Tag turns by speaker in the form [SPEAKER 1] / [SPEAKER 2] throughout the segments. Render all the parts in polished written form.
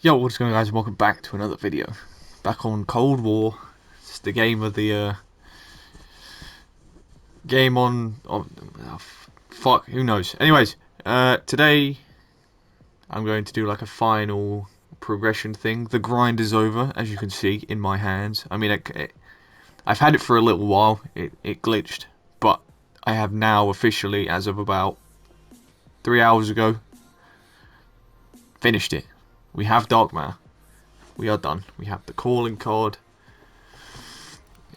[SPEAKER 1] Yo, what's going on, guys? Welcome back to another video. Back on Cold War. It's the game of the game on fuck, who knows. Anyways, today I'm going to do like a final progression thing. The grind is over, as you can see in my hands. I mean, I've had it for a little while. It glitched, but I have now officially, as of about 3 hours ago, finished it. We have Darkmare. We are done. We have the calling card.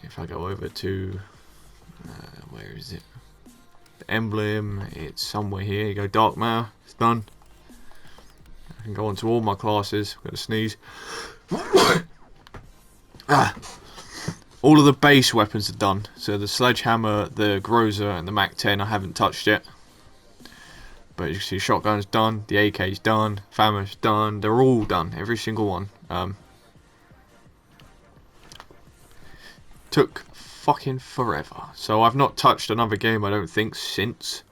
[SPEAKER 1] If I go over to where is it? The emblem. It's somewhere here. You go, Darkmare. It's done. I can go on to all my classes. Got to sneeze. All of the base weapons are done. So the sledgehammer, the Groza, and the Mac 10 I haven't touched yet. But as you can see, shotgun's done, the AK's done, FAMA's done, they're all done, every single one. Took fucking forever. So I've not touched another game, I don't think, since.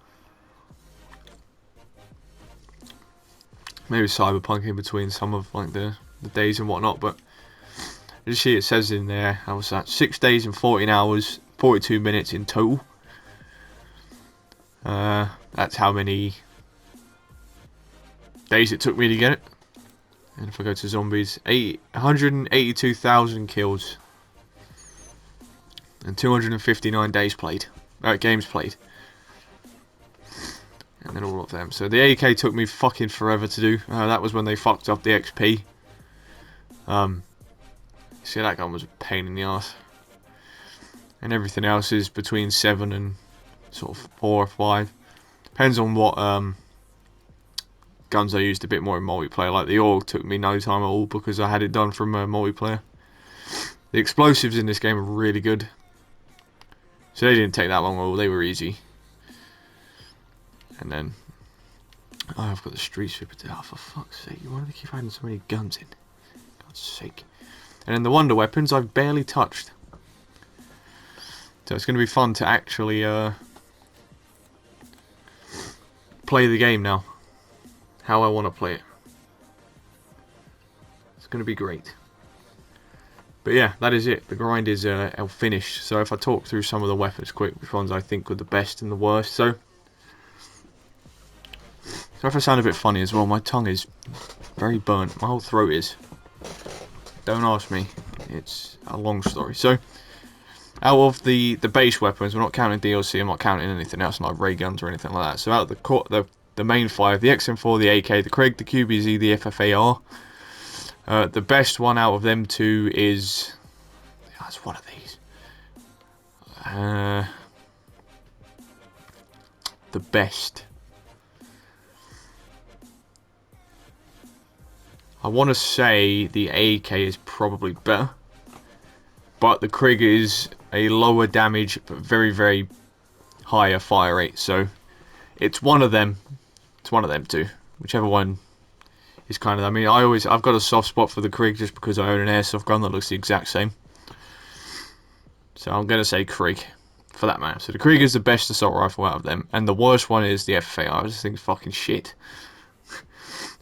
[SPEAKER 1] Maybe Cyberpunk in between some of like the days and whatnot, but as you see, it says in there, how was that? 6 days and 14 hours, 42 minutes in total. That's how many days it took me to get it. And if I go to zombies, 182,000 kills and 259 days played, games played, and then all of them. So the AK took me fucking forever to do. That was when they fucked up the XP. See, that gun was a pain in the ass, and everything else is between 7 and sort of 4 or 5. Depends on what guns I used a bit more in multiplayer. Like the AUG took me no time at all because I had it done from multiplayer. The explosives in this game are really good, so they didn't take that long at all. They were easy. And then I've got the street sweeper. Oh, for fuck's sake! Why do they keep adding so many guns in? God's sake! And then the wonder weapons I've barely touched. So it's going to be fun to actually play the game now. How I want to play it. It's going to be great. But yeah, that is it. The grind is finished. So if I talk through some of the weapons quick, which ones I think were the best and the worst. So if I sound a bit funny as well, my tongue is very burnt. My whole throat is. Don't ask me. It's a long story. So out of the base weapons, we're not counting DLC, I'm not counting anything else, like ray guns or anything like that. So out of the main 5, the XM4, the AK, the Krieg, the QBZ, the FFAR. The best one out of them 2 is... That's one of these. The best. I want to say the AK is probably better. But the Krieg is a lower damage, but very, very higher fire rate. So it's one of them. It's one of them 2. Whichever one is kind of... I mean, I've got a soft spot for the Krieg just because I own an airsoft gun that looks the exact same. So I'm going to say Krieg for that matter. So the Krieg is the best assault rifle out of them. And the worst one is the FFAR. I just think it's fucking shit.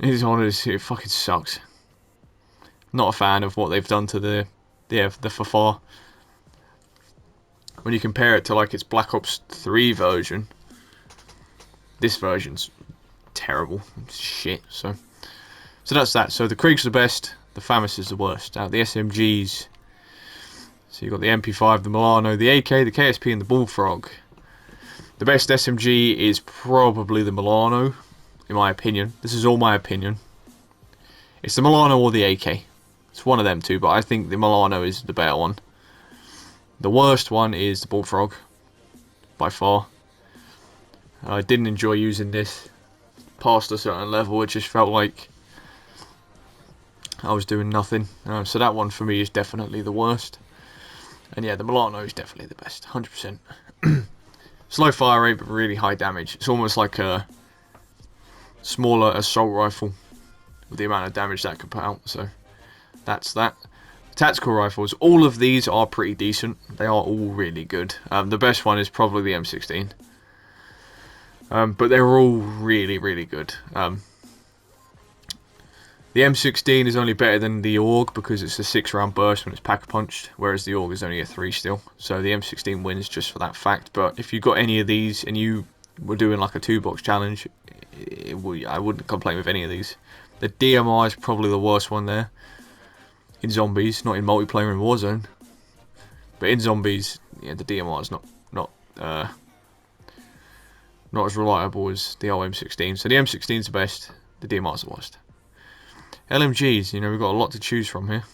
[SPEAKER 1] It fucking sucks. Not a fan of what they've done to the FFAR. When you compare it to like its Black Ops 3 version, this version's terrible. It's shit. So that's that. So the Krieg's the best, the FAMAS is the worst. Out of the SMGs, so you've got the MP5, the Milano, the AK, the KSP, and the Bullfrog. The best SMG is probably the Milano, in my opinion. This is all my opinion. It's the Milano or the AK. It's one of them 2, but I think the Milano is the better one. The worst one is the Bullfrog, by far. I didn't enjoy using this past a certain level. It just felt like I was doing nothing. So that one for me is definitely the worst. And yeah, the Milano is definitely the best, 100%. Slow fire rate, but really high damage. It's almost like a smaller assault rifle with the amount of damage that could put out. So that's that. Tactical rifles, all of these are pretty decent. They are all really good. The best one is probably the M16. But they're all really, really good. The M16 is only better than the AUG because it's a 6-round burst when it's pack-a-punched, whereas the AUG is only a 3 still. So the M16 wins just for that fact. But if you got any of these and you were doing like a 2-box challenge, I wouldn't complain with any of these. The DMR is probably the worst one there. In zombies, not in multiplayer in Warzone. But in zombies, yeah, the DMR is not as reliable as the old M16. So the M16 is the best, the DMR is the worst. LMGs, you know, we've got a lot to choose from here.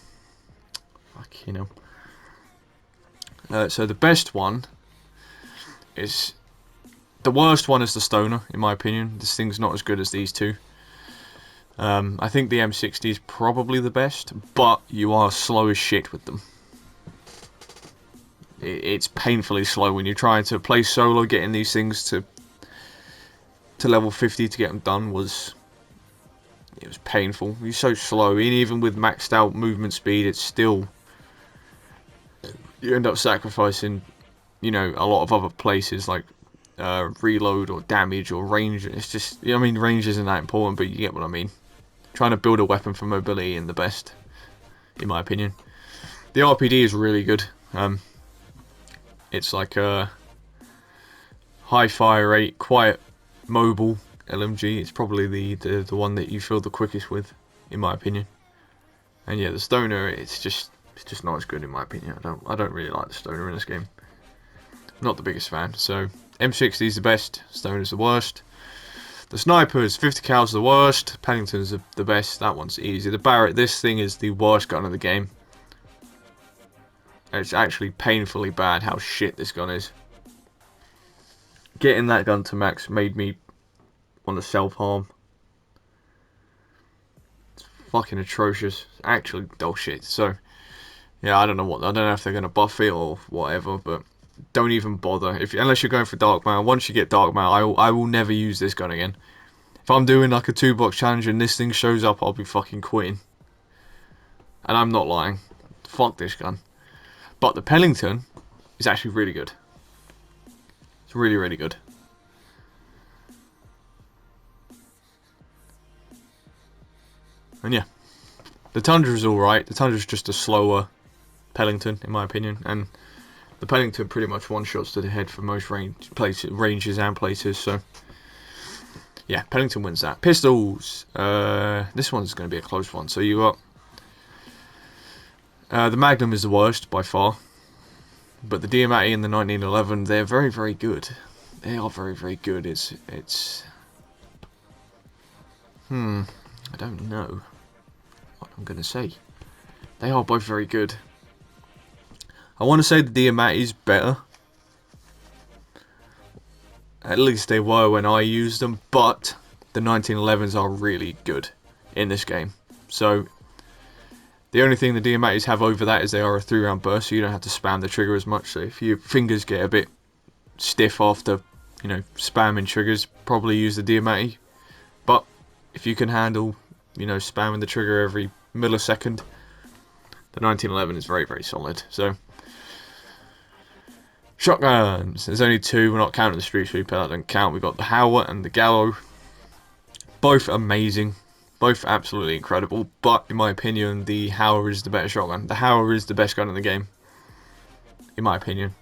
[SPEAKER 1] Fuck, you know. So the best one is... The worst one is the Stoner, in my opinion. This thing's not as good as these two. I think the M60 is probably the best, but you are slow as shit with them. It's painfully slow when you're trying to play solo. Getting these things to level 50 to get them done it was painful. You're so slow, and even with maxed out movement speed, it's still, you end up sacrificing, you know, a lot of other places like reload or damage or range. It's just, I mean, range isn't that important, but you get what I mean. Trying to build a weapon for mobility and the best, in my opinion. The RPD is really good. It's like a high fire rate, quiet, mobile LMG. It's probably the one that you feel the quickest with, in my opinion. And yeah, the Stoner, it's just not as good in my opinion. I don't really like the Stoner in this game. I'm not the biggest fan. So M60 is the best, Stoner is the worst. The Snipers, 50 cal is the worst. Pennington's the best. That one's easy. The Barrett, this thing is the worst gun of the game. It's actually painfully bad how shit this gun is. Getting that gun to max made me want to self-harm. It's fucking atrocious. It's actually dog shit. So, yeah, I don't know if they're going to buff it or whatever, but don't even bother. Unless you're going for Dark Mail. Once you get Dark Mail, I will never use this gun again. If I'm doing like a 2-box challenge and this thing shows up, I'll be fucking quitting. And I'm not lying. Fuck this gun. But the Pennington is actually really good. It's really, really good. And yeah, the Tundra is alright. The Tundra is just a slower Pennington, in my opinion. And the Pennington pretty much one-shots to the head for most ranges and places. So, yeah, Pennington wins that. Pistols. This one's going to be a close one. So you got... the Magnum is the worst by far, but the Diamatti and the 1911, they're very, very good. They are very, very good. I don't know what I'm gonna say. They are both very good. I want to say the Diamatti's better. At least they were when I used them, but the 1911s are really good in this game. So the only thing the Diamattis have over that is they are a 3-round burst, so you don't have to spam the trigger as much. So if your fingers get a bit stiff after, you know, spamming triggers, probably use the Diamatti. But if you can handle, you know, spamming the trigger every millisecond, the 1911 is very, very solid. So shotguns, there's only 2. We're not counting the Street Sweeper, that doesn't count. We've got the Howler and the Gallo. Both amazing. Both absolutely incredible, but in my opinion, the Howler is the better shotgun. The Howler is the best gun in the game, in my opinion.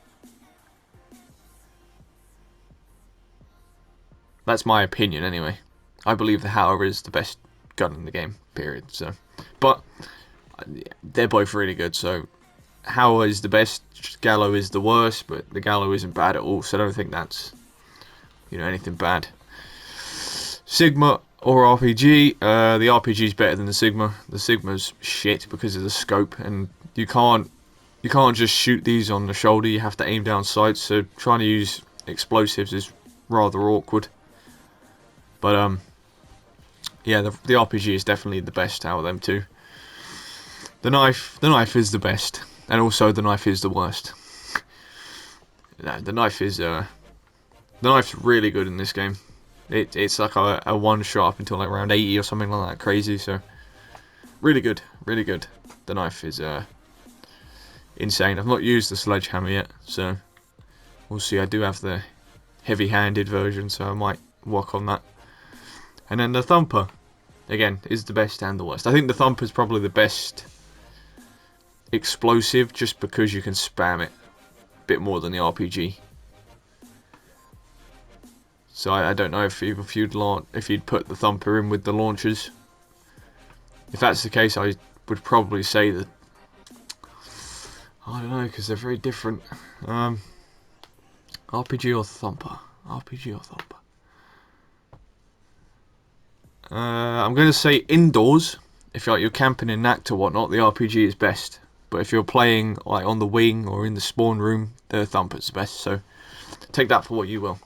[SPEAKER 1] That's my opinion, anyway. I believe the Howler is the best gun in the game, period. So, but they're both really good. So, Howler is the best, Gallo is the worst, but the Gallo isn't bad at all. So, I don't think that's, you know, anything bad. Sigma or RPG, the RPG is better than the Sigma. The Sigma's shit because of the scope, and you can't just shoot these on the shoulder. You have to aim down sights, so trying to use explosives is rather awkward. But yeah, the RPG is definitely the best out of them two. The knife is the best, and also the knife is the worst. No, the knife's really good in this game. It's like a one-shot up until like around 80 or something like that, crazy. So really good, really good. The knife is insane. I've not used the sledgehammer yet, so we'll see. I do have the heavy-handed version, so I might work on that. And then the thumper. again, is the best and the worst. I think the Thumper's probably the best explosive, just because you can spam it a bit more than the RPG. So I don't know if you'd put the Thumper in with the launchers. If that's the case, I would probably say that, I don't know, because they're very different. RPG or Thumper? RPG or Thumper? I'm going to say indoors. If you're camping in Nact or whatnot, the RPG is best. But if you're playing like on the wing or in the spawn room, the Thumper's the best. So take that for what you will.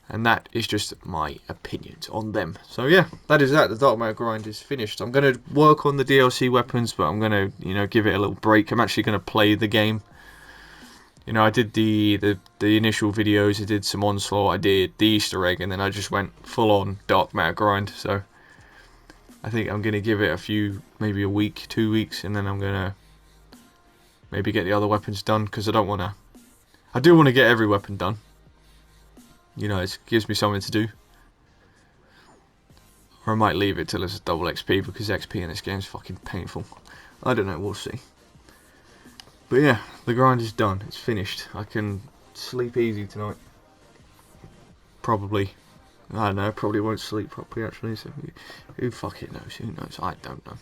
[SPEAKER 1] And that is just my opinions on them. So yeah, that is that. The Dark Matter grind is finished. I'm going to work on the DLC weapons, but I'm going to, give it a little break. I'm actually going to play the game. I did the initial videos, I did some Onslaught, I did the Easter egg, and then I just went full on Dark Matter grind. So I think I'm going to give it maybe a week, 2 weeks, and then I'm going to maybe get the other weapons done, because I do want to get every weapon done. It gives me something to do. Or I might leave it till it's a double XP, because XP in this game is fucking painful. I don't know, we'll see. But yeah, the grind is done. It's finished. I can sleep easy tonight. Probably. I don't know, probably won't sleep properly actually. So who fucking knows? Who knows? I don't know.